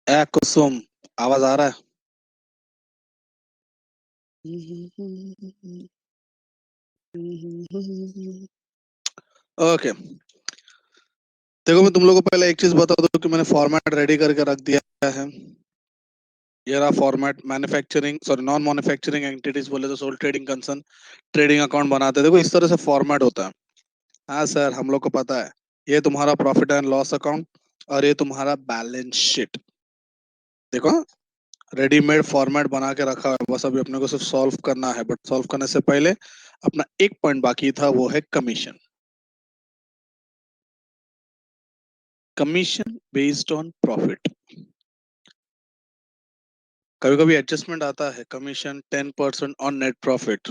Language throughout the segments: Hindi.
ए कुसुम, आवाज आ रहा है? ओके, देखो मैं तुम लोगों को पहले एक चीज बता दूं कि मैंने फॉर्मेट रेडी करके रख दिया है। ये रहा format. Manufacturing sorry non manufacturing entities बोले तो sole trading concern, trading account बनाते हैं। देखो इस तरह से फॉर्मेट होता है। हाँ सर, हम लोग को पता है। ये तुम्हारा प्रॉफिट एंड लॉस अकाउंट और ये तुम्हारा बैलेंस शीट। देखो, रेडीमेड फॉर्मेट बना के रखा है, बस अभी अपने को सिर्फ सॉल्व करना है। बट सॉल्व करने से पहले अपना एक पॉइंट बाकी था, वो है commission. Commission based on profit. कभी कभी एडजस्टमेंट आता है, commission 10% on net profit.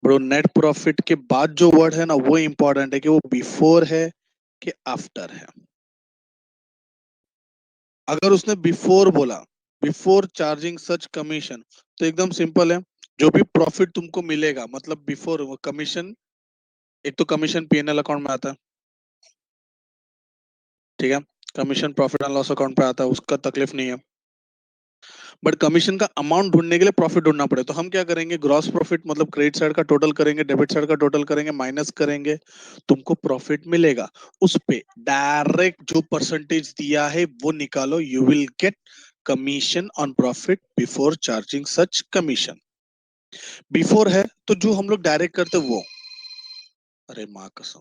Bro, net profit के बाद जो वर्ड है ना, वो इंपॉर्टेंट है कि वो बिफोर है कि आफ्टर है। अगर उसने बिफोर बोला, बिफोर चार्जिंग सच कमीशन, तो एकदम सिंपल है। जो भी प्रॉफिट तुमको मिलेगा, मतलब बिफोर कमीशन, एक तो कमीशन पीएनएल अकाउंट में आता है, ठीक है। Commission profit and loss account पे आता है, उसका तकलीफ नहीं है। बट कमीशन का अमाउंट ढूंढने के लिए प्रॉफिट ढूंढना पड़े, तो हम क्या करेंगे, ग्रॉस प्रॉफिट मतलब क्रेडिट साइड का टोटल करेंगे, डेबिट साइड का टोटल करेंगे, माइनस करेंगे, तुमको प्रॉफिट मिलेगा। उस पे डायरेक्ट जो परसेंटेज दिया है वो निकालो, you will get commission on profit before charging such commission. Before है तो जो हम लोग डायरेक्ट करते वो, अरे माँ कसम,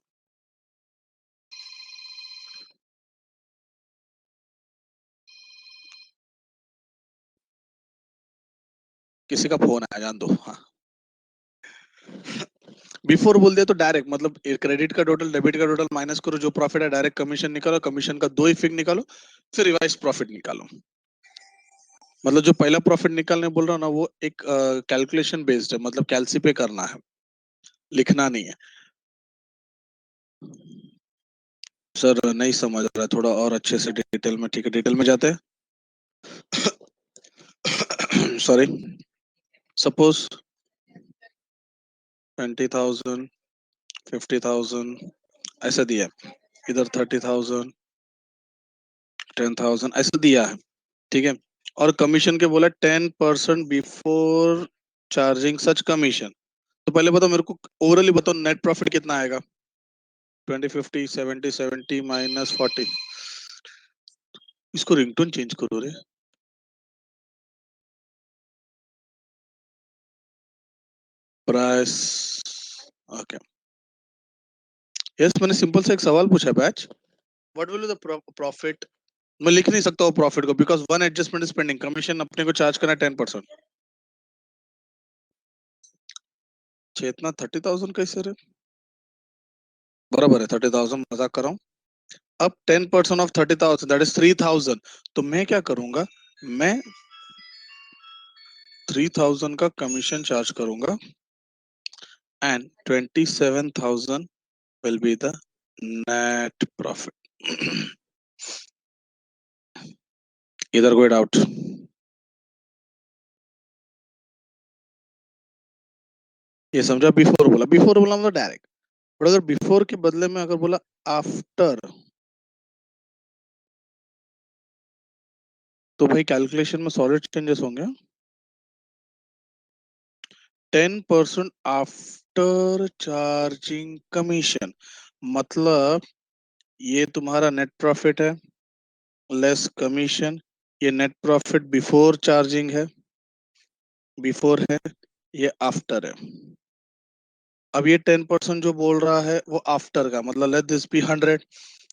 किसी का फोन आया, जान दो। हाँ, बिफोर बोल दिया तो डायरेक्ट मतलब क्रेडिट का टोटल, डेबिट का टोटल माइनस करो, जो प्रॉफिट है डायरेक्ट कमीशन निकालो, कमीशन का दो इफेक्ट निकालो, फिर रिवाइज प्रॉफिट निकालो। मतलब जो पहला प्रॉफिट निकालने बोल रहा हूँ ना, वो एक कैलकुलेशन बेस्ड है, मतलब कैलसी पे करना है, लिखना नहीं है। सर नहीं समझ रहा है, थोड़ा और अच्छे से डिटेल में। ठीक है, डिटेल में जाते हैं। सॉरी, सपोज 20,000, 50,000 ऐसा दिया है, इधर 30,000, 10,000 ऐसा दिया है, ठीक है। और कमीशन के बोला 10% बिफोर चार्जिंग सच कमीशन। तो पहले बताओ मेरे को, ओवरऑली बताओ नेट प्रॉफिट कितना आएगा? 20, 50, 70, 70 माइनस 40। इसको रिंगटोन चेंज करो रे। Price, okay. यस, मैंने सिंपल से एक सवाल पूछा batch, what will the profit. मैं लिख नहीं सकता हूँ प्रॉफिट को, because one adjustment is pending, commission अपने को चार्ज करना है 10%। चेतना 30,000 कैसे रे? बराबर है 30,000, मजाक कर रहा हूँ। अब 10% ऑफ 30,000 दैट इज 3,000। तो मैं क्या करूंगा, मैं 3,000 का कमीशन चार्ज करूंगा and 27,000 will be the net profit. इधर कोई डाउट? ये समझा? बिफोर बोला मतलब डायरेक्ट। और अगर बिफोर के बदले में अगर बोला आफ्टर, तो भाई कैलकुलेशन में सॉलिड चेंजेस होंगे। 10% आफ्टर चार्जिंग कमीशन, मतलब ये तुम्हारा नेट प्रॉफिट है, लेस कमीशन। ये नेट प्रॉफिट बिफोर चार्जिंग है, बिफोर है, ये आफ्टर है। अब ये 10% जो बोल रहा है वो आफ्टर का, मतलब लेट दिस बी 100।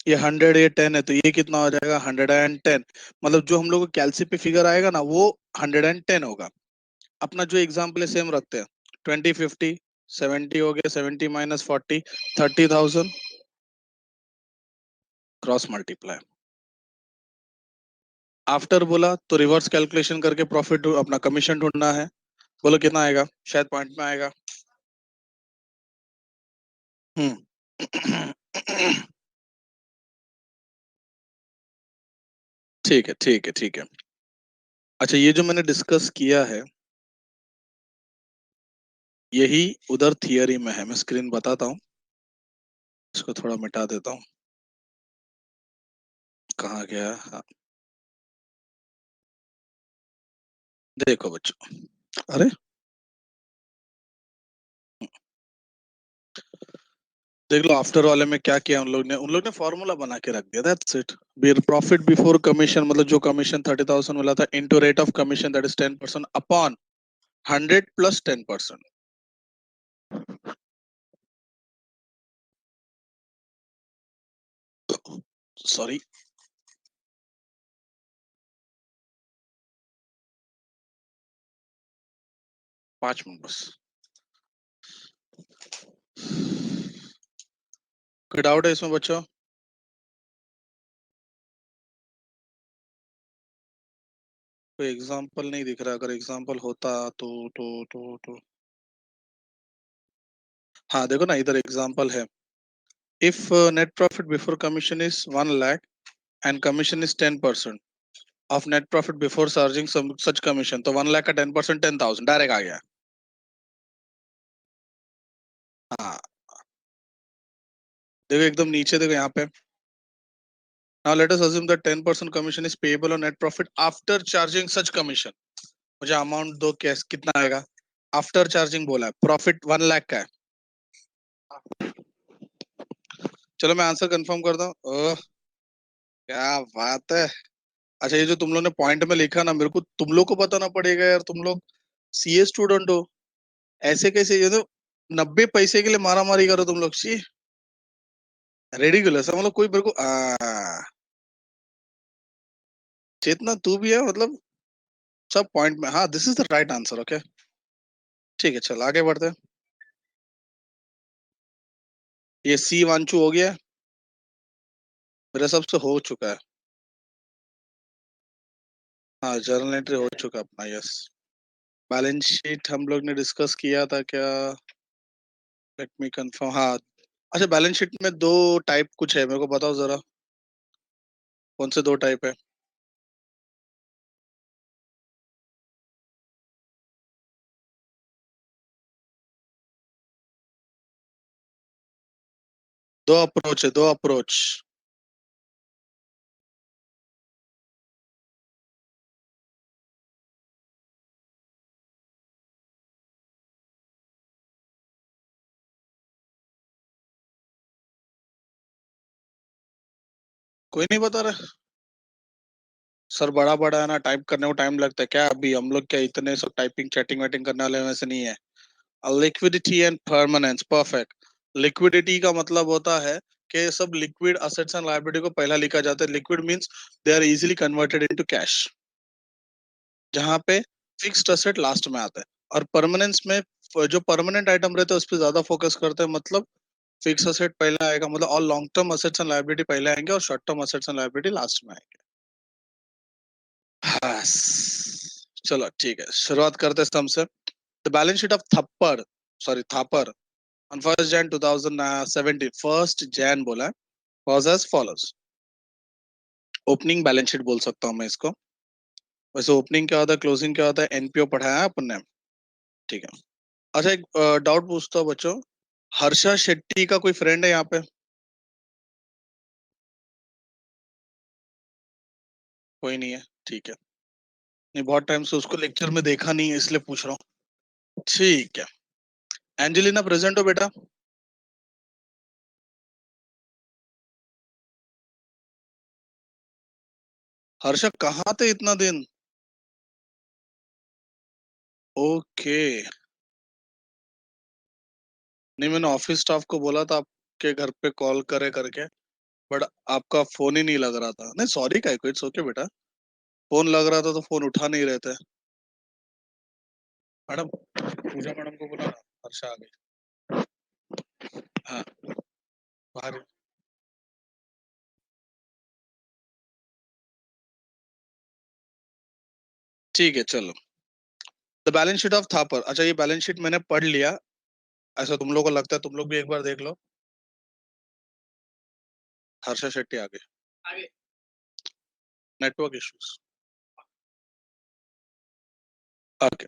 ये 100, ये 10 है, तो ये कितना हो जाएगा? 110। मतलब जो हम लोग को कैलसी पे फिगर आएगा ना, वो 110 होगा। अपना जो एग्जाम्पल है सेम रखते हैं, 20, 50, 70 हो गया, 70 माइनस 40, 30,000 क्रॉस मल्टीप्लाई। आफ्टर बोला तो रिवर्स कैलकुलेशन करके प्रॉफिट अपना कमीशन ढूंढना है। बोलो कितना आएगा, शायद पॉइंट में आएगा। हम्म। ठीक है, ठीक है, ठीक है। अच्छा, ये जो मैंने डिस्कस किया है, यही उधर थियरी में है। मैं स्क्रीन बताता हूँ, इसको थोड़ा मिटा देता हूँ। कहाँ गया? हाँ, देखो बच्चों, अरे देख लो आफ्टर वाले में क्या किया उन लोग ने फॉर्मूला बना के रख दिया, that's it. Profit before commission मतलब जो कमीशन 30,000 मिला था into rate of commission that is 10% upon 100 plus 10%। Sorry, 5 minute बस। कोई डाउट है इसमें बच्चों? कोई एग्जांपल नहीं दिख रहा, अगर एग्जांपल होता तो हाँ देखो ना, इधर एग्जांपल है। If net profit before commission is 1 lakh and commission is 10% of net profit before charging such commission, तो 1 लाख का 10% 10,000 डायरेक्ट आ गया। हाँ देखो एकदम नीचे देखो यहाँ पे। Now let us assume that 10% commission is payable on net profit after charging such commission. मुझे अमाउंट दो, कैश कितना आएगा? आफ्टर चार्जिंग बोला है, प्रॉफिट 1 लाख का है। चलो मैं आंसर कंफर्म करता हूँ। ओह, क्या बात है। अच्छा ये जो तुम लोग ने पॉइंट में लिखा ना, मेरे को तुम लोग को बताना पड़ेगा यार, तुम लोग सीए स्टूडेंट हो। ऐसे कैसे, ये तो 90 पैसे के लिए मारा मारी करो तुम लोग, शी रेडिकुलस है। मतलब कोई मेरे को चेतना तू भी है मतलब, सब पॉइंट में। हाँ this is the right answer, okay. ठीक है चल आगे बढ़ते हैं। ये सी वांचू हो गया, मेरे हिसाब से हो चुका है। हाँ जर्नल एंट्री हो चुका है अपना, यस। बैलेंस शीट हम लोग ने डिस्कस किया था क्या? लेट मी कंफर्म, हाँ। अच्छा बैलेंस शीट में दो टाइप कुछ है, मेरे को बताओ जरा, कौन से दो टाइप है? दो अप्रोच है, दो अप्रोच। कोई नहीं बता रहा? सर बड़ा बड़ा है ना, टाइप करने को टाइम लगता है क्या? अभी हम लोग क्या इतने सब टाइपिंग चैटिंग वैटिंग करने वाले वैसे नहीं है। Liquidity and permanence, perfect. Liquidity का मतलब होता है कि सब लिक्विड असेट्स एंड लायबिलिटी को पहला लिखा जाता है। Liquid means they are easily converted into cash, जहां पे फिक्स्ड असेट लास्ट में आता है। और परमानेंस में जो परमानेंट आइटम रहते हैं उस पर ज्यादा फोकस करते हैं, मतलब फिक्स असेट पहले आएगा, मतलब और long term assets and liability पहले आएंगे और short term assets and liability last में आएंगे। बस चलो ठीक है, शुरुआत करते हैं स्तंभ से। द बैलेंस शीट ऑफ थप्पड़, sorry Thapar, on 1st Jan 2017, 1st Jan बोला है, was as follows। Opening balance sheet बोल सकता हूँ मैं इसको। वैसे ओपनिंग क्या होता है, क्लोजिंग क्या होता है, एनपीओ पढ़ाया है अपन ने। ठीक है। अच्छा एक डाउट पूछता हूँ बच्चों, हर्षा शेट्टी का कोई फ्रेंड है यहाँ पे? कोई नहीं है, ठीक है। नहीं बहुत टाइम से उसको लेक्चर में देखा नहीं है इसलिए पूछ रहा हूँ। ठीक है। एंजेलिना प्रेजेंट हो बेटा? हर्षा कहाँ थे इतना दिन? ओके। नहीं मैंने ऑफिस स्टाफ को बोला था आपके घर पे कॉल करे करके, बट आपका फोन ही नहीं लग रहा था। नहीं सॉरी का कोई, इट्स ओके बेटा। फोन लग रहा था तो फोन उठा नहीं रहे थे। मैडम, पूजा मैडम को बोला ना, हर्षा आ गई। हाँ बाहर। ठीक है चलो। The balance sheet of Thapar, अच्छा ये बैलेंस शीट मैंने पढ़ लिया, ऐसा तुम लोग को लगता है? तुम लोग भी एक बार देख लो। हर्षा शेट्टी आ गई। Network issues. Okay.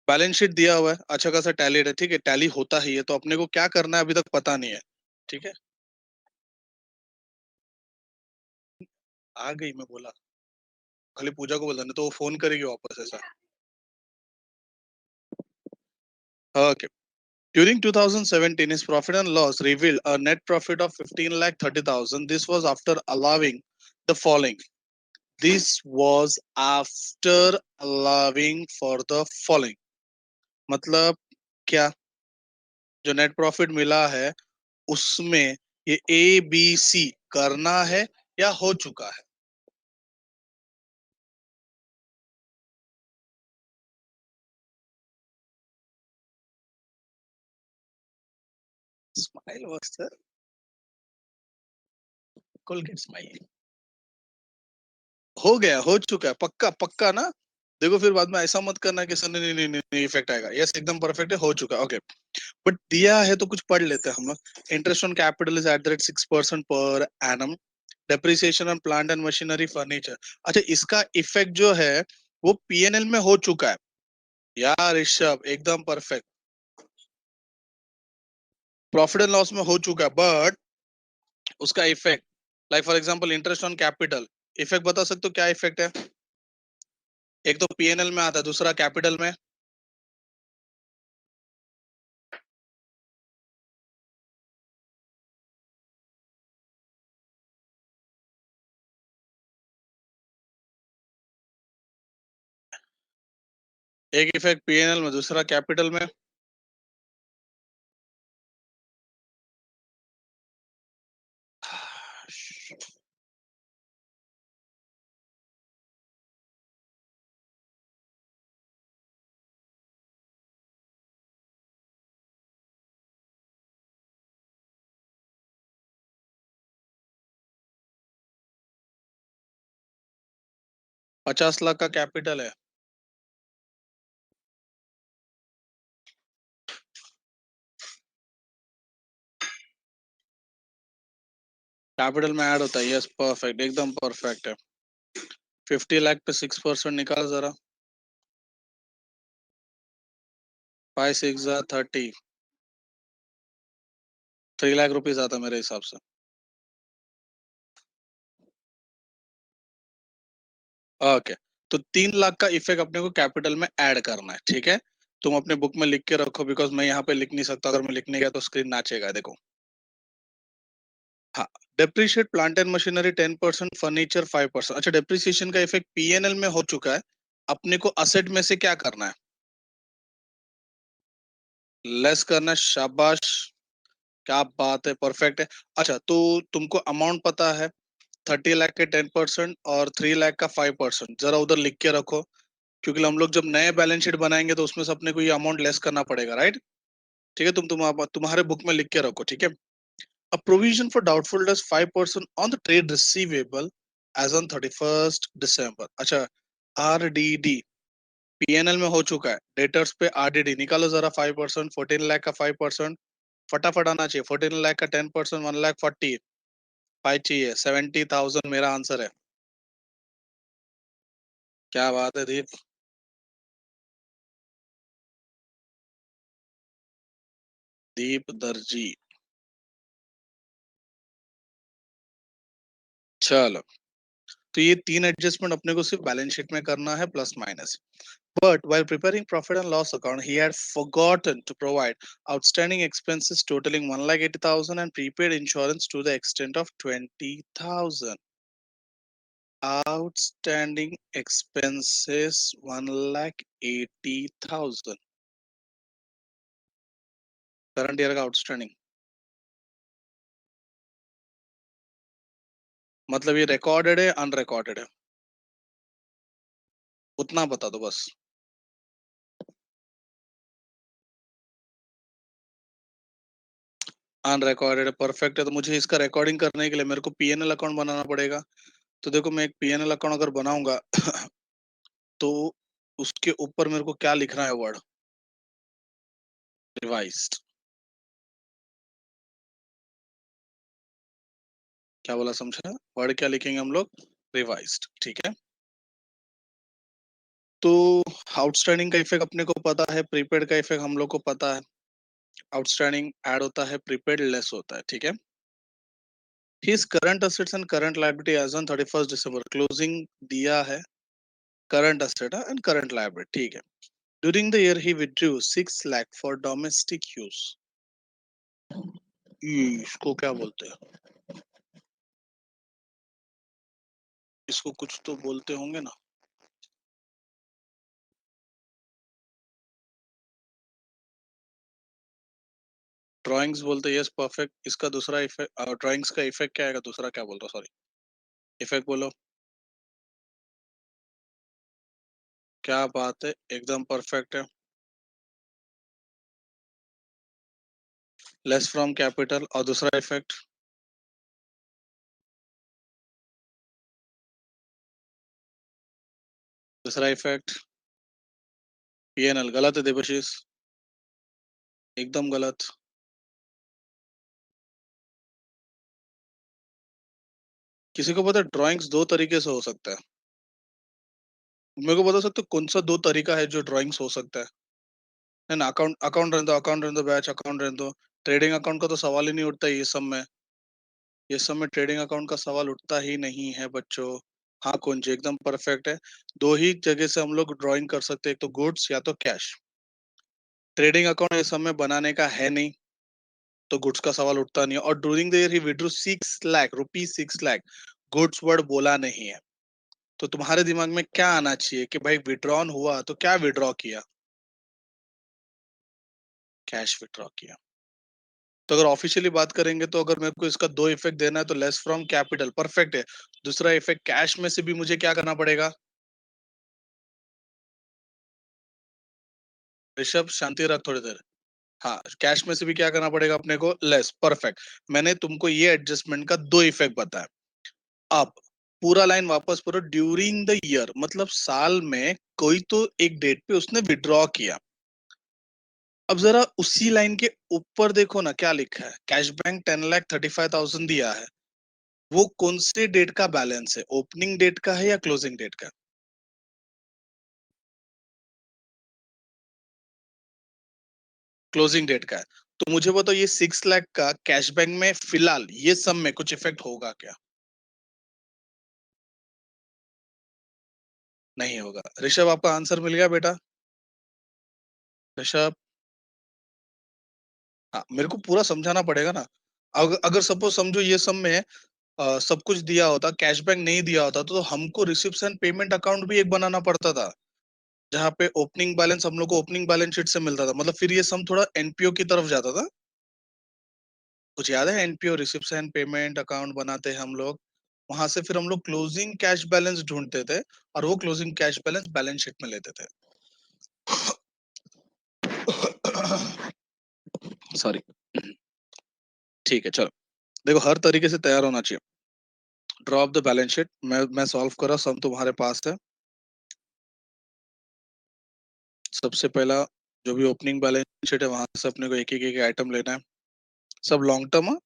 Balance sheet दिया हुआ है, अच्छा खासा टैली है, ठीक है, टैली होता ही है, तो अपने को क्या करना है अभी तक पता नहीं है। ठीक है। आ गई मैं बोला। खाली पूजा को बोल देना, तो वो फोन करेगी वापस ऐसा। Okay. During 2017, his profit and loss revealed a net profit of 15,30,000. This was after allowing the following. This was after allowing for the following. मतलब क्या, जो नेट प्रॉफिट मिला है उसमें ये ए बी सी करना है या हो चुका है? Smile works sir, Colgate smile. हो गया, हो चुका है, पक्का पक्का ना। देखो फिर बाद में ऐसा मत करना कि सर नहीं नहीं नहीं नहीं इफेक्ट आएगा। यस एकदम परफेक्ट है, हो चुका है। ओके, बट दिया है तो कुछ पढ़ लेते हैं हम लोग। Interest on capital is at the rate 6% per annum. Depreciation on plant and machinery furniture. अच्छा, इसका इफेक्ट जो है वो पीएनएल में हो चुका है यार ऋषभ, एकदम परफेक्ट। प्रॉफिट एंड लॉस में हो चुका है, बट उसका effect, like for example interest on capital, effect बता सकते हो क्या इफेक्ट है? एक तो पीएनएल में आता है, दूसरा कैपिटल में। एक इफेक्ट पीएनएल में, दूसरा कैपिटल में। 50 लाख का कैपिटल है। कैपिटल में ऐड होता है, यस परफेक्ट, एकदम परफेक्ट है। 50 लाख पे 6% निकाल जरा। 5 6 30, 3 लाख रुपीज आता है मेरे हिसाब से। ओके, तो 3 लाख का इफेक्ट अपने को कैपिटल में ऐड करना है, ठीक है। तुम अपने बुक में लिख के रखो, बिकॉज मैं यहाँ पे लिख नहीं सकता। अगर मैं लिखने गया तो स्क्रीन नाचेगा, देखो। हाँ, depreciate plant and machinery 10%, furniture 5%। अच्छा, डेप्रिसिएशन का इफेक्ट पीएनएल में हो चुका है, अपने को असेट में से क्या करना है? लेस करना है, शाबाश, क्या बात है, परफेक्ट है। अच्छा, तो तुमको अमाउंट पता है, 30 लाख के 10% और 3 लाख का 5%, जरा उधर लिख के रखो, क्योंकि हम लोग जब नए बैलेंस शीट बनाएंगे तो उसमें से अपने को ये अमाउंट लेस करना पड़ेगा, राइट? ठीक है, तुम्हारे बुक में लिख के रखो, ठीक है। A provision for doubtful debts 5% on the trade receivable as on 31st December। अच्छा, RDD पीएनएल में हो चुका है, डेटर्स पे आरडीडी निकालो जरा। 5%, 14 लाख का 5%, फटाफट आना चाहिए। 14 लाख का 10%, 1,40,000, 5 चाहिए, 70,000 मेरा आंसर है। क्या बात है दीप। दीप दर्जी। चलो, तो ये तीन एडजस्टमेंट अपने को सिर्फ बैलेंस शीट में करना है, plus minus. But while preparing profit and loss account, he had forgotten to provide outstanding expenses totaling 1,80,000 and prepaid insurance to the extent of 20,000. Outstanding expenses 1,80,000। Current year का आउटस्टैंडिंग मतलब ये रिकॉर्डेड है अनरिकॉर्डेड है, उतना बता दो बस। अनरिकॉर्डेड है, परफेक्ट है। तो मुझे इसका रिकॉर्डिंग करने के लिए मेरे को पीएनएल अकाउंट बनाना पड़ेगा। तो देखो, मैं एक पीएनएल अकाउंट अगर बनाऊंगा तो उसके ऊपर मेरे को क्या लिखना है? Word revised. क्या बोला, समझा? वर्ड क्या लिखेंगे हम लोग? रिवाइज्ड, ठीक है। तो आउटस्टैंडिंग का इफेक्ट अपने को पता है, प्रीपेड का इफेक्ट हम लोग को पता है। आउटस्टैंडिंग ऐड होता है, प्रीपेड लेस होता है, ठीक है। His current assets and current liability as on 31st December, closing दिया है। Current asset and current liability, ठीक है. During the year he withdrew 6 lakh for domestic use. इसको क्या बोलते हैं? इसको कुछ तो बोलते होंगे ना. ड्राइंग्स बोलते हैं, यस परफेक्ट. इसका दूसरा इफेक्ट, ड्राइंग्स का इफेक्ट क्या आएगा? दूसरा क्या बोल रहा, सॉरी, इफेक्ट बोलो. क्या बात है, एकदम परफेक्ट है. Less from capital. और दूसरा इफेक्ट? दूसरा इफेक्ट पीएनएल. गलत है देवशीष, एकदम गलत. किसी को पता है ड्राइंग्स दो तरीके से हो सकता है? मेरे को बता सकते हो कौन सा दो तरीका है जो ड्राइंग्स हो सकता है? है ना. अकाउंट अकाउंट रहने दो, अकाउंट रहने दो, बैच अकाउंट रहने दो. ट्रेडिंग अकाउंट का तो सवाल ही नहीं उठता ये सब में. ये सब में ट्रेडिंग अकाउंट का सवाल उठता ही नहीं है बच्चों. हाँ कुंज, एकदम परफेक्ट है. दो ही जगह से हम लोग ड्राइंग कर सकते हैं, एक तो गुड्स या तो कैश. ट्रेडिंग अकाउंट ये सब में बनाने का है नहीं, तो गुड्स का सवाल उठता नहीं है. और during the year he withdrew 6 lakh rupees, 6 lakh. Goods word बोला नहीं है. तो तुम्हारे दिमाग में क्या आना चाहिए कि भाई विड्रॉन हुआ तो क्या विड्रॉ किया? कैश विड्रॉ किया. तो अगर ऑफिशियली बात करेंगे तो अगर मेरे को इसका दो इफेक्ट देना है तो लेस फ्रॉम कैपिटल परफेक्ट है. दूसरा इफेक्ट कैश में से भी मुझे क्या करना पड़ेगा? ऋषभ शांति रख थोड़ी देर. हाँ, कैश में से भी क्या करना पड़ेगा अपने को? लेस. परफेक्ट. मैंने तुमको ये एडजस्टमेंट का दो इफेक्ट बताया. अब पूरा लाइन वापस पढ़ो. ड्यूरिंग द ईयर मतलब साल में कोई तो एक डेट पे उसने विड्रॉ किया. अब जरा उसी लाइन के ऊपर देखो ना क्या लिखा है. कैश बैंक 10,35,000 दिया है. वो कौन से डेट का बैलेंस है? ओपनिंग डेट का है या क्लोजिंग डेट का? क्लोजिंग डेट का है. तो मुझे बताओ ये 6 लाख का कैश बैंक में फिलहाल ये सब में कुछ इफेक्ट होगा क्या? नहीं होगा. ऋषभ आपका आंसर मिल गया बेटा. ऋषभ, हाँ मेरे को पूरा समझाना पड़ेगा ना. अगर सपोज समझो ये सब में सब कुछ दिया होता, कैश बैंक नहीं दिया होता, तो हमको रिसिप्ट एंड पेमेंट अकाउंट भी एक बनाना पड़ता था, जहाँ पे ओपनिंग बैलेंस हम लोग को ओपनिंग बैलेंस शीट से मिलता था. मतलब फिर ये सम थोड़ा एनपीओ की तरफ जाता था. कुछ याद है? NPO receipt and payment account बनाते हैं हम लोग. वहां से फिर हम लोग क्लोजिंग कैश बैलेंस ढूंढते थे, और वो closing cash balance balance sheet में लेते थे. सॉरी. ठीक है चलो. देखो हर तरीके से तैयार होना चाहिए. Draw of the balance sheet. मैं सॉल्व कर रहा हूँ, सम तुम्हारे पास है. सबसे पहला जो भी ओपनिंग बैलेंस शीट है वहां से अपने को एक एक आइटम लेना है. सब लॉन्ग टर्म,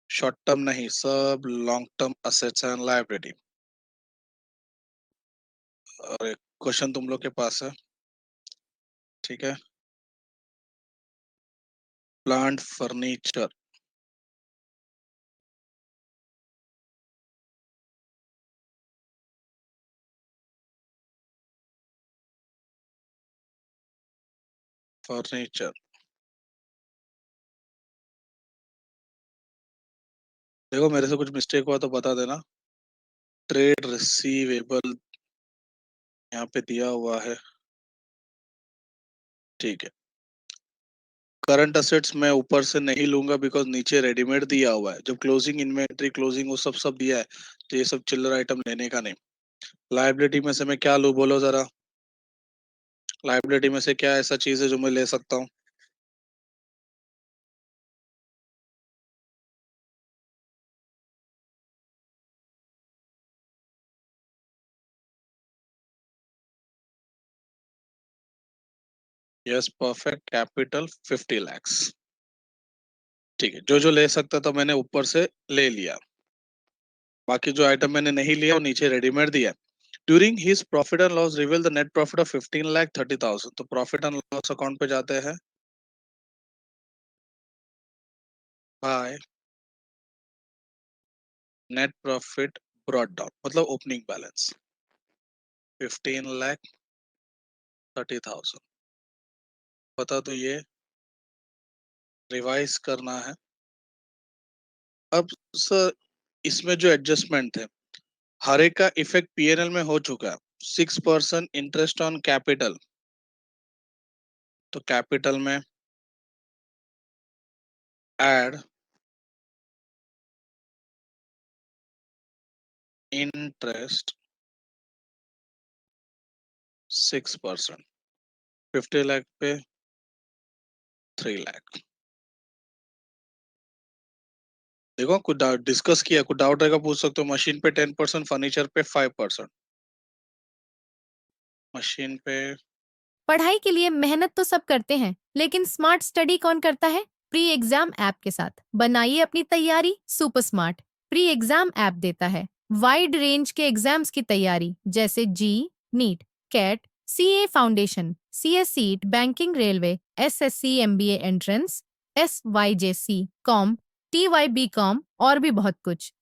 शॉर्ट टर्म नहीं, सब long term assets and liability. और एक क्वेश्चन तुम लोग के पास है, ठीक है. Plant furniture. फर्नीचर. देखो मेरे से कुछ मिस्टेक हुआ तो बता देना. ट्रेड रिसीवेबल यहाँ पे दिया हुआ है, ठीक है. करंट असेट्स मैं ऊपर से नहीं लूंगा बिकॉज नीचे रेडीमेड दिया हुआ है. जब क्लोजिंग इन्वेंट्री क्लोजिंग वो सब सब दिया है, तो ये सब चिल्लर आइटम लेने का नहीं. लाइबिलिटी में से मैं क्या लूँ बोलो जरा. लाइबिलिटी में से क्या ऐसा चीज है जो मैं ले सकता हूँ? Yes perfect. Capital 50 lakhs. ठीक है, जो जो ले सकता था मैंने ऊपर से ले लिया. बाकी जो आइटम मैंने नहीं लिया वो नीचे रेडीमेड दिया है. During his profit and loss reveal the net profit of 15,30,000. तो प्रॉफिट एंड लॉस अकाउंट पे जाते हैं. By net profit brought down मतलब ओपनिंग बैलेंस. 15,30,000 बता, तो ये रिवाइज करना है। अब सर, इसमें जो एडजस्टमेंट थे, हर एक का इफेक्ट पीएनएल में हो चुका है। 6% इंटरेस्ट ऑन कैपिटल, तो कैपिटल में एड इंटरेस्ट 6%, 50 लाख पे 3 लाख। देखो, कुछ डिस्कस किया, कुछ डाउट रहेगा पूछ सकते हो। मशीन पे 10%, फर्नीचर पे 5%। मशीन पे पढ़ाई के लिए मेहनत तो सब करते हैं, लेकिन स्मार्ट स्टडी कौन करता है? प्री एग्जाम ऐप के साथ बनाइए अपनी तैयारी super smart. Pre exam app देता है वाइड रेंज के एग्जाम्स की तैयारी, जैसे JEE, NEET, CAT, CA foundation, CSEET, banking, railway, SSC, MBA entrance, SYJC, com, TYBCom और भी बहुत कुछ।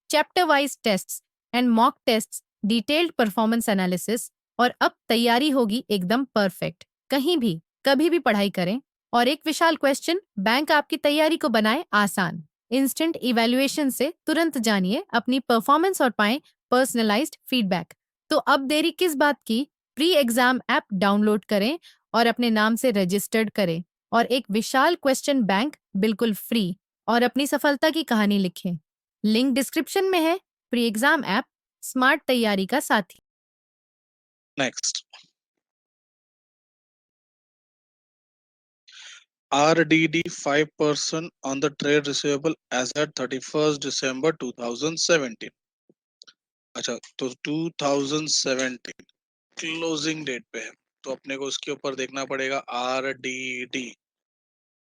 Chapter wise tests and mock tests, detailed performance analysis, और अब तैयारी होगी एकदम परफेक्ट। कहीं भी कभी भी पढ़ाई करें। और एक विशाल क्वेश्चन बैंक आपकी तैयारी को बनाए आसान। इंस्टेंट इवैल्यूएशन से तुरंत जानिए अपनी परफॉर्मेंस और पाएं पर्सनलाइज्ड फीडबैक। तो अब देरी किस बात की? प्री एग्जाम ऐप डाउनलोड करें और अपने नाम से रजिस्टर्ड करें और एक विशाल क्वेश्चन बैंक बिल्कुल फ्री, और अपनी सफलता की कहानी लिखें। लिंक डिस्क्रिप्शन में है। प्री एग्जाम ऐप, स्मार्ट तैयारी का साथी। Next, RDD 5% on the trade receivable as at 31st December 2017। अच्छा, तो 2017 क्लोजिंग डेट पे है, तो अपने को उसके ऊपर देखना पड़ेगा RDD।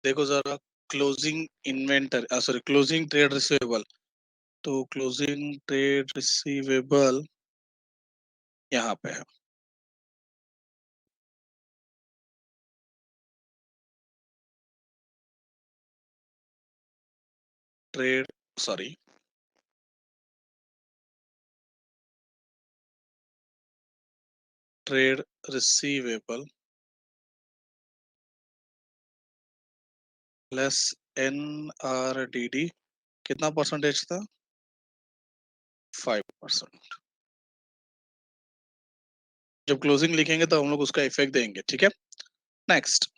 देखो जरा, closing inventory, sorry, closing trade receivable. तो क्लोजिंग ट्रेड रिसीवेबल यहाँ पे है। Trade, sorry, trade receivable less NRDD कितना परसेंटेज था? 5%। जब क्लोजिंग लिखेंगे तो हम लोग उसका इफेक्ट देंगे, ठीक है। नेक्स्ट,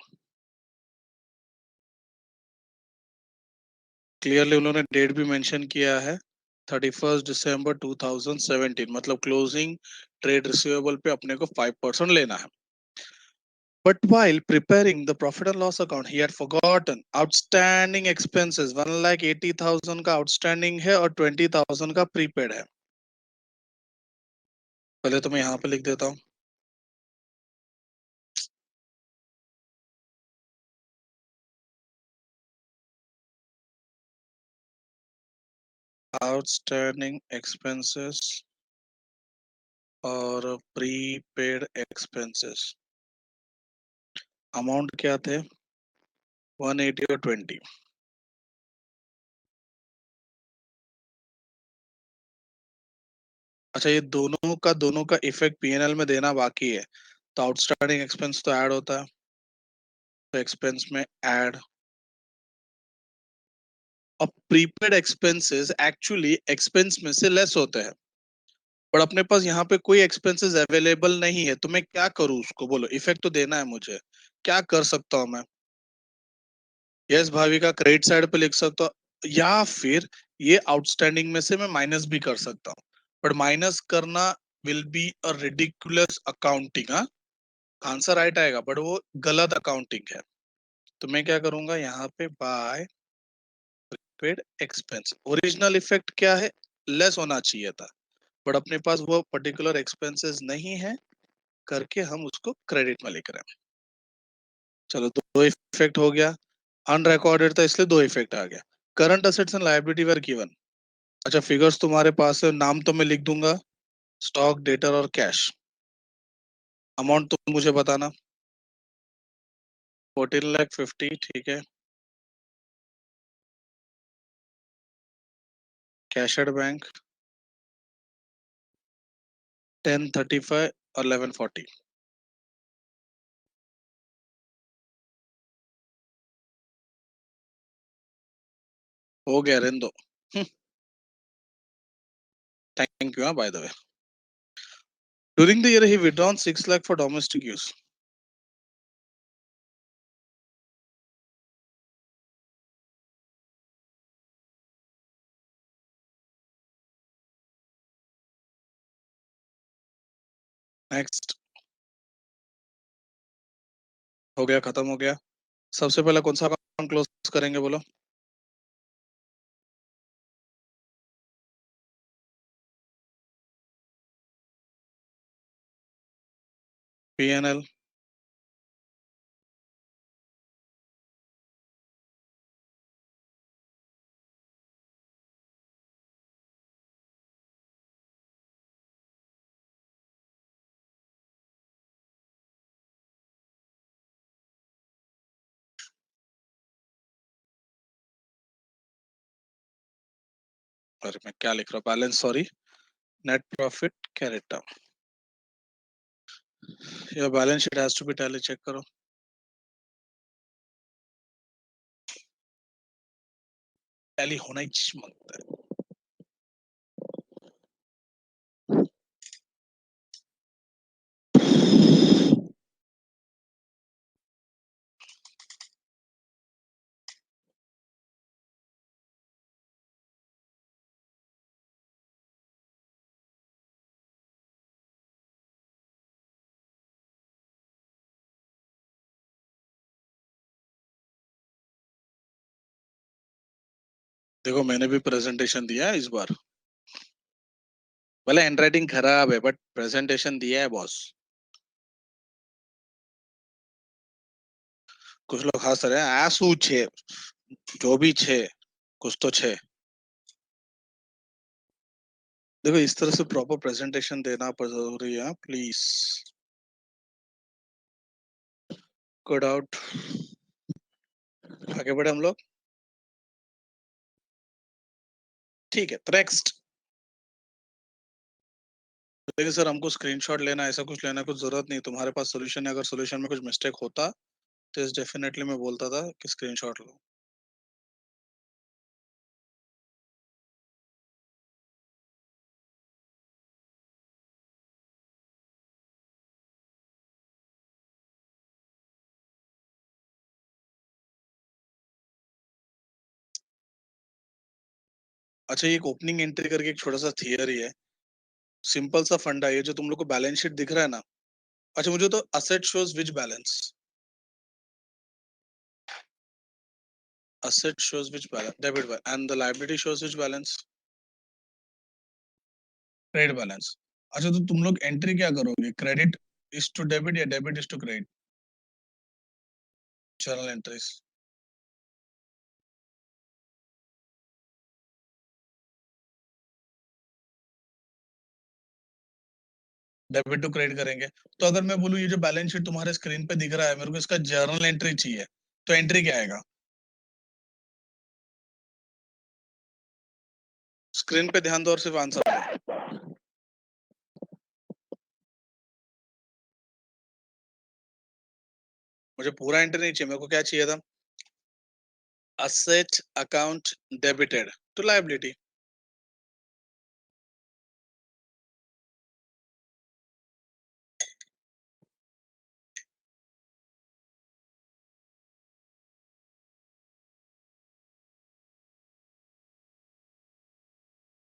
क्लियरली उन्होंने डेट भी मेंशन किया है, 31st December 2017, मतलब क्लोजिंग ट्रेड रिसीवेबल पे अपने को 5% लेना है। But while preparing the profit and loss account, he had forgotten outstanding expenses। 1,80,000 का outstanding है और 20,000 का prepaid है। पहले तो मैं यहाँ पे लिख देता हूँ, outstanding expenses और prepaid expenses। अमाउंट क्या थे? 180 और 20। अच्छा, ये दोनों का इफेक्ट पीएनएल में देना बाकी है, तो आउटस्टैंडिंग एक्सपेंस तो ऐड होता है, तो एक्सपेंस में ऐड। अब प्रीपेड एक्सपेंसेस एक्चुअली एक्सपेंस में से लेस होते हैं, पर अपने पास यहाँ पे कोई एक्सपेंसेस अवेलेबल नहीं है, तो मैं क्या करूँ? उसको बोलो, इफेक्ट तो देना है मुझे, क्या कर सकता हूँ मैं? यस भाभी का क्रेडिट साइड पे लिख सकता हूँ, या फिर ये आउटस्टैंडिंग में से मैं माइनस भी कर सकता हूँ, बट माइनस करना will be a ridiculous accounting. हाँ, आंसर राइट आएगा, बट वो गलत अकाउंटिंग है। तो मैं क्या करूंगा यहाँ पे, by paid expense. Original effect क्या है? लेस होना चाहिए था, बट अपने पास वो पर्टिकुलर एक्सपेंसेस नहीं है, करके हम उसको क्रेडिट में लिख रहे हैं। चलो, दो इफेक्ट हो गया। अनरिकॉर्डेड था इसलिए दो इफेक्ट आ गया। Current assets and liability were given. अच्छा, फिगर्स तुम्हारे पास है, नाम तो मैं लिख दूंगा, स्टॉक, डेटर और कैश। अमाउंट तो मुझे बताना। 14,50,000, ठीक है। कैश एट बैंक 1035, और 1140 हो गया, रहने दो। Thank you, by the way. During the year, he withdrawn 6 lakh for domestic use. Next, हो गया, खत्म हो गया। सबसे पहले कौन सा अकाउंट क्लोज करेंगे बोलो? P&L। अरे मैं क्या लिख रहा हूँ, balance, sorry, net profit carried down. Your balance sheet has to be tally, check करो। टैली होना ही मांगता है। देखो मैंने भी प्रेजेंटेशन दिया है इस बार, भले हैंडराइटिंग खराब है बट प्रेजेंटेशन दिया है बॉस। कुछ लोग हंस रहे हैं, आंसू छे, जो भी छे, कुछ तो छे। देखो इस तरह से प्रॉपर प्रेजेंटेशन देना पर जरूरी है, प्लीज। Good out. आगे बढ़े हम लोग। ठीक है, नेक्स्ट। लेकिन सर हमको स्क्रीनशॉट लेना, ऐसा कुछ लेना कुछ जरूरत नहीं, तुम्हारे पास सोल्यूशन है, अगर सोल्यूशन में कुछ मिस्टेक होता तो डेफिनेटली मैं बोलता था कि स्क्रीनशॉट लो। अच्छा, ये एक ओपनिंग एंट्री करके एक छोटा सा थियरी है, सिंपल सा फंडा है, ये जो तुम लोग को बैलेंस शीट दिख रहा है ना। अच्छा, मुझे तो asset shows which balance, asset shows which balance, debit balance, and the liability shows which balance, credit balance। अच्छा तो तुम लोग एंट्री क्या करोगे, क्रेडिट इज टू डेबिट या debit is to credit? Journal entries. Debit to credit करेंगे। तो अगर मैं बोलूँ ये जो बैलेंस शीट तुम्हारे स्क्रीन पे दिख रहा है, मेरे को इसका जर्नल एंट्री चाहिए, तो एंट्री क्या आएगा? स्क्रीन पे ध्यान दो और सिर्फ आंसर दो। मुझे पूरा एंट्री नहीं चाहिए, मेरे को क्या चाहिए था? Asset account debited to liability.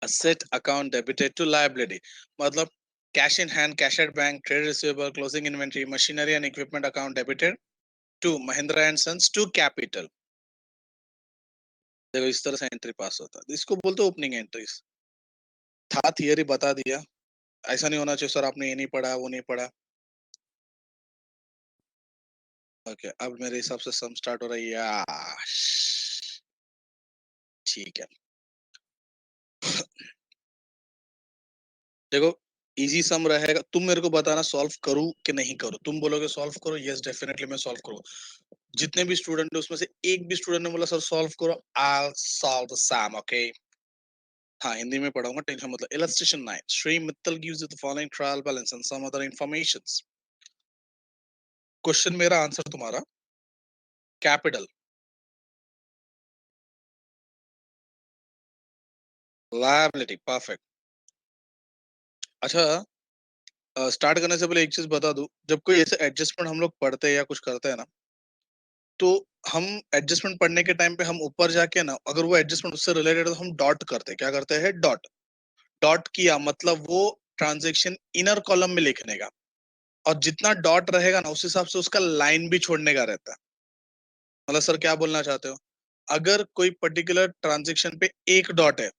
asset account debited to liability, मतलब cash in hand, cash at bank, trade receivable, closing inventory, machinery and equipment account debited to Mahindra and Sons to capital। देखो इस तरह से एंट्री पास होता है, इसको बोलते ओपनिंग एंट्रीज। था, थियरी बता दिया, ऐसा नहीं होना चाहिए सर आपने ये नहीं पढ़ा वो नहीं पढ़ा। ओके, अब मेरे हिसाब से सम स्टार्ट हो रही है, ठीक है। देखो इजी सम रहेगा, तुम मेरे को बताना सॉल्व करूं कि नहीं करूं, तुम बोलोगे सॉल्व करो, यस डेफिनेटली मैं सॉल्व करूँ। जितने भी स्टूडेंट है उसमें से एक भी स्टूडेंट ने बोला सर सॉल्व करो, I solve the sum, okay. हाँ हिंदी में पढ़ाऊंगा, टेंशन मतलब। Illustration 9, Shri Mittal gives you the following trial balance and some other informations. Question मेरा, आंसर तुम्हारा। Capital, liability, perfect. अच्छा, स्टार्ट करने से पहले एक चीज बता दूं, जब कोई ऐसे एडजस्टमेंट हम लोग पढ़ते हैं या कुछ करते हैं ना, तो हम एडजस्टमेंट पढ़ने के टाइम पे हम ऊपर जाके ना, अगर वो एडजस्टमेंट उससे रिलेटेड है तो हम डॉट करते हैं। क्या करते हैं? डॉट। डॉट किया मतलब वो ट्रांजेक्शन इनर कॉलम में लिखने का, और जितना डॉट रहेगा ना उस हिसाब से उसका लाइन भी छोड़ने का रहता है। मतलब सर क्या बोलना चाहते हो? अगर कोई पर्टिकुलर ट्रांजेक्शन पे एक डॉट है,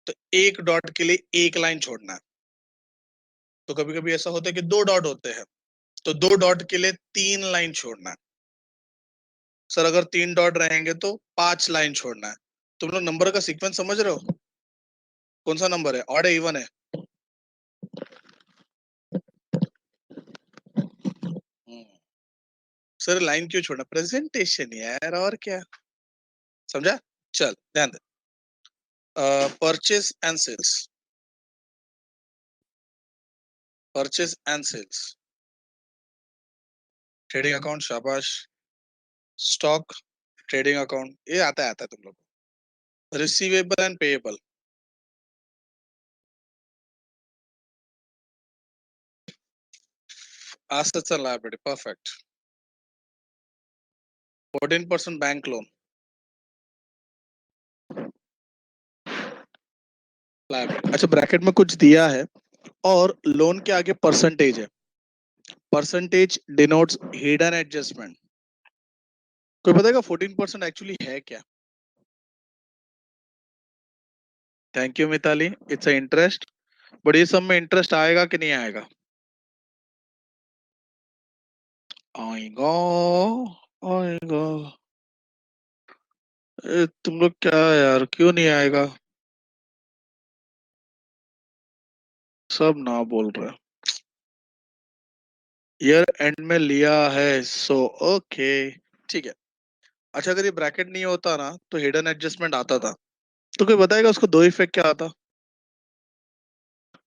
तो एक डॉट के लिए एक लाइन छोड़ना है। तो कभी कभी ऐसा होता है कि दो डॉट होते हैं, तो दो डॉट के लिए तीन लाइन छोड़ना है। सर अगर तीन डॉट रहेंगे तो पांच लाइन छोड़ना है। तुम लोग नंबर का सीक्वेंस समझ रहे हो? कौन सा नंबर है, ऑड है इवन है? सर लाइन क्यों छोड़ना? प्रेजेंटेशन यार, और क्या। समझा? चल ध्यान दे। Purchase and sales, purchase and sales, trading account, शाबाश। स्टॉक, ट्रेडिंग अकाउंट, ये आता है तुम लोग को। Receivable and payable, assets and liability, perfect। 14% bank loan, liability। अच्छा, ब्रैकेट में कुछ दिया है और लोन के आगे परसेंटेज है। Percentage denotes hidden adjustment. कोई बताएगा 14% एक्चुअली है क्या? Thank you Mitali, it's a interest. But ये सब में इंटरेस्ट आएगा कि नहीं आएगा? आएगा, आएगा। तुम लोग क्या यार, क्यों नहीं आएगा? सब ना बोल रहे। ईयर एंड में लिया है, सो ओके, ठीक है। अच्छा, अगर ये ब्रैकेट नहीं होता ना तो हिडन एडजस्टमेंट आता था। तो कोई बताएगा उसको दो इफेक्ट क्या आता?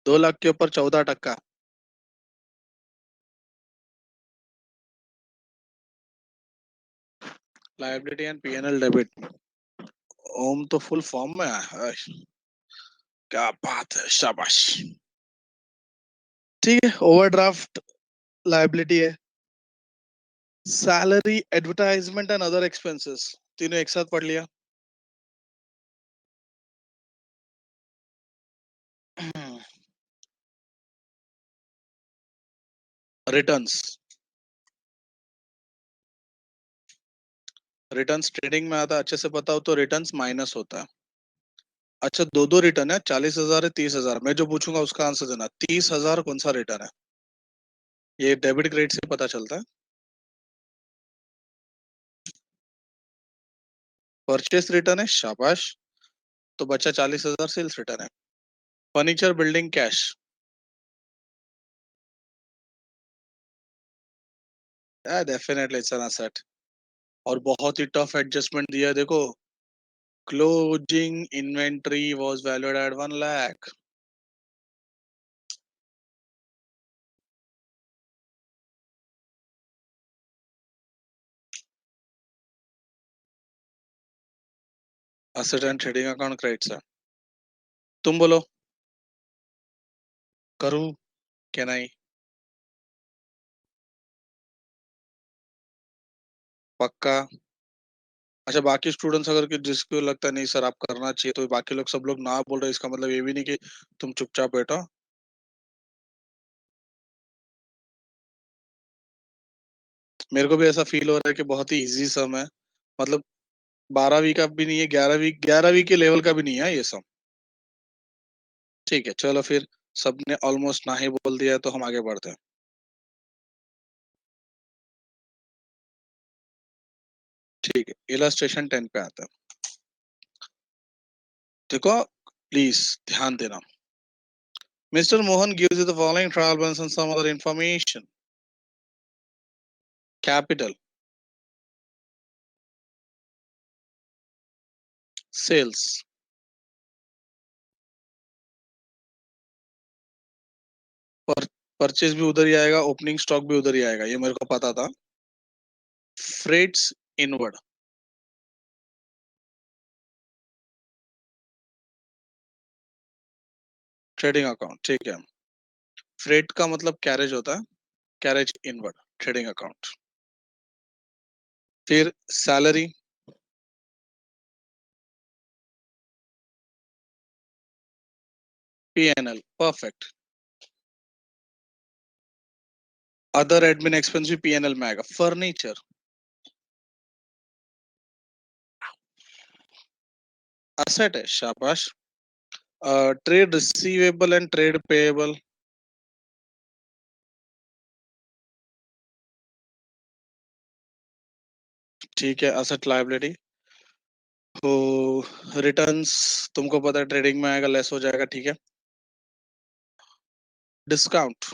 2 लाख के ऊपर 14%। Liability and PNL debit. Om तो फुल फॉर्म में है। क्या बात है, शाबाश। ठीक है, ओवरड्राफ्ट लाइबिलिटी है। Salary, advertisement and other expenses, तीनों एक साथ पढ़ लिया। रिटर्न्स, रिटर्न्स ट्रेडिंग में आता है, अच्छे से बताओ तो रिटर्न्स माइनस होता है। अच्छा, दो दो रिटर्न है, 40,000 है, 30,000। मैं जो पूछूंगा उसका आंसर देना। 30,000 कौन सा रिटर्न है? ये डेबिट क्रेडिट से पता चलता है। परचेस रिटर्न है, शाबाश। तो बचा 40,000, सेल्स रिटर्न है। Furniture, building, cash, definitely it's an asset. और बहुत ही टफ एडजस्टमेंट दिया है, देखो। Closing inventory was valued at 1 lakh. Asset and trading account credits है। तुम बोलो, करूं क्या नहीं? पक्का? अच्छा, बाकी स्टूडेंट्स अगर कि जिसको लगता है नहीं सर आप करना चाहिए, तो बाकी लोग सब लोग ना बोल रहे, इसका मतलब ये भी नहीं कि तुम चुपचाप बैठो। मेरे को भी ऐसा फील हो रहा है कि बहुत ही इजी सम है। मतलब 12वीं का भी नहीं है, 11वीं के लेवल का भी नहीं है ये सम। ठीक है, चलो फिर। सबने ऑलमोस्ट ना ही बोल दिया है, तो हम आगे बढ़ते हैं। ठीक है, इलस्ट्रेशन 10 पे आता है। देखो, प्लीज ध्यान देना। Mister Mohan gives you the following trial balance and some other information. Capital, sales, purchase भी उधर ही आएगा, ओपनिंग स्टॉक भी उधर ही आएगा, ये मेरे को पता था। फ्रेट्स इनवर्ड, ट्रेडिंग अकाउंट, ठीक है। फ्रेट का मतलब कैरेज होता है, कैरेज इनवर्ड, ट्रेडिंग अकाउंट। फिर salary, PNL, perfect. Other admin expense भी पीएनएल में आएगा। फर्नीचर, असेट है, शाबाश। Trade receivable and trade payable, ठीक है, असेट लायबिलिटी। तो रिटर्न्स तुमको पता है ट्रेडिंग में आएगा, लेस हो जाएगा, ठीक है। डिस्काउंट,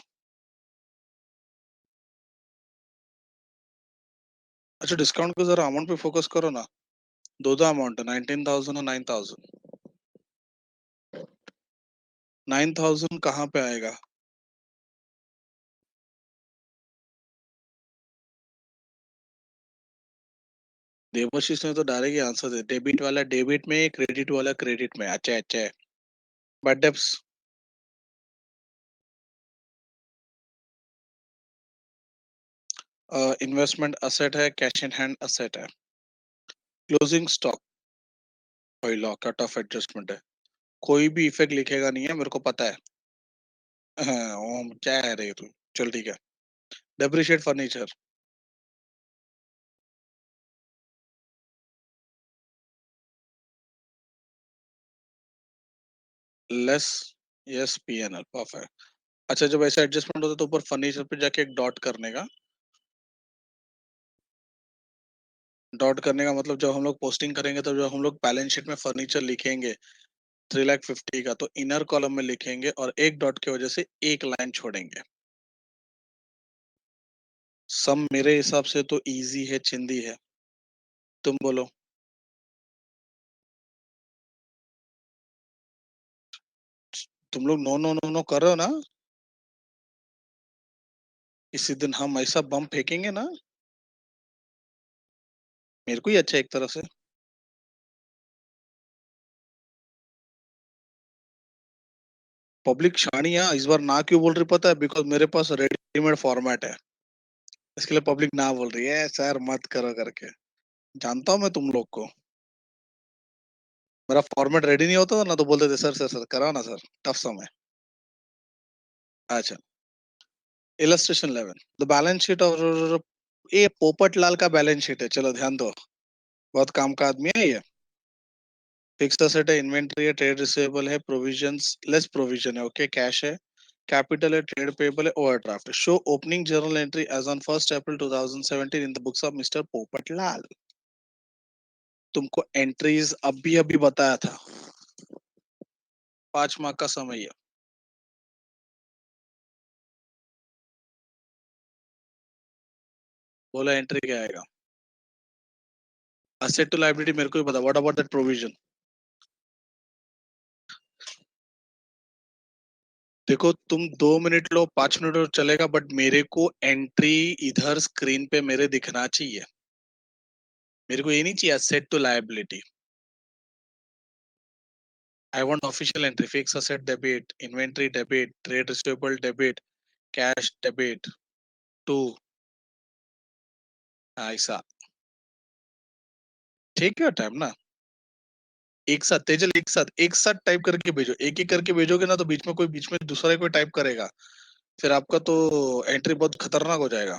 अच्छा डिस्काउंट को जरा अमाउंट पे फोकस करो ना। दो अमाउंट है, 19,000 और 9,000। 9,000 कहाँ पे आएगा? देवशीष ने तो डायरेक्ट ही आंसर दे, डेबिट वाला डेबिट में, क्रेडिट वाला क्रेडिट में। अच्छा अच्छा। बट डेप्स, इन्वेस्टमेंट असेट है, कैश इन हैंड असेट है। क्लोजिंग स्टॉक, कोई लॉ कट ऑफ एडजस्टमेंट है, कोई भी इफेक्ट लिखेगा नहीं है, मेरे को पता है। हाँ, ओम क्या है रे तू। चल ठीक है। Depreciate furniture, less, yes PNL, perfect. अच्छा जब ऐसा एडजस्टमेंट होता है तो ऊपर फर्नीचर पे जाके एक डॉट करने का। डॉट करने का मतलब जब हम लोग पोस्टिंग करेंगे तो जब हम लोग बैलेंस शीट में फर्नीचर लिखेंगे 3,50,000 का, तो इनर कॉलम में लिखेंगे और एक डॉट की वजह से एक लाइन छोड़ेंगे। सम मेरे हिसाब से तो इजी है, चिंदी है। तुम बोलो। तुम लोग नो नो नो नो कर रहे हो ना? इसी दिन हम ऐसा बम फेंकेंगे ना, मेरे को ही अच्छा एक तरह से। पब्लिक शानिया इस बार ना क्यों बोल रही पता है? बिकॉज मेरे पास रेडीमेड फॉर्मेट है, इसके लिए पब्लिक ना बोल रही है, सर मत करो करके। जानता हूँ मैं तुम लोग को। मेरा फॉर्मेट रेडी नहीं होता था ना तो बोलते थे सर सर सर कराओ ना सर, टफ समय। अच्छा, इलस्ट्रेशन 11, द बैलेंस शीट और ये पोपट लाल का बैलेंस शीट है, चलो ध्यान दो, बहुत काम का आदमी है ये। फिक्स्ड असेट है, इन्वेंट्री है, ट्रेड रिसीवेबल है, प्रोविजंस लेस प्रोविजन है, ओके, कैश है, कैपिटल है, ट्रेड पेबल है, ओवरड्राफ्ट है। Show opening journal entry as on 1 April 2017 in the books of mister Popat Lal. तुमको एंट्रीज अभी अभी बताया था, 5 माह का समय है। बोला एंट्री क्या आएगा? असेट टू लाइबिलिटी मेरे को भी पता, व्हाट अबाउट दैट प्रोविजन? देखो तुम 2 मिनट लो, 5 मिनट लो, चलेगा, बट मेरे को एंट्री इधर स्क्रीन पे मेरे दिखना चाहिए। मेरे को ये नहीं चाहिए asset to liability. I want official entry, fix asset debit, inventory debit, trade receivable debit, cash debit to, ऐसा। ठीक है टाइम ना। एक साथ तेजल, एक साथ टाइप करके भेजो, एक एक करके भेजोगे ना तो बीच में दूसरा कोई टाइप करेगा, फिर आपका तो एंट्री बहुत खतरनाक हो जाएगा।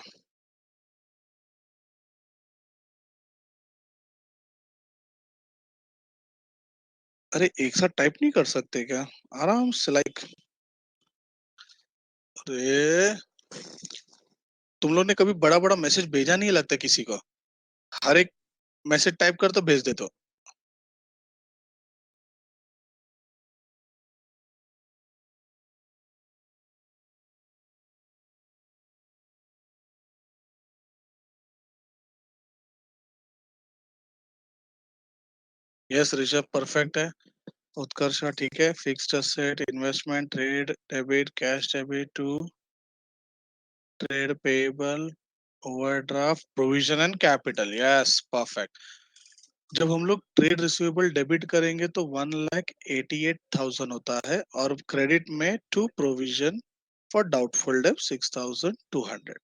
अरे एक साथ टाइप नहीं कर सकते क्या? आराम से लाइक, अरे तुम लोग ने कभी बड़ा बड़ा मैसेज भेजा नहीं लगता किसी को? हर एक मैसेज टाइप कर तो भेज देते हो। यस ऋषभ परफेक्ट है। उत्कर्ष ठीक है, fixed asset, investment, trade debit, cash debit to trade payable, overdraft, provision and capital. Yes, perfect. जब हम लोग ट्रेड रिसीवेबल डेबिट करेंगे तो 1,88,000 होता है, और क्रेडिट में टू प्रोविजन फॉर डाउटफुल डेब 6,200।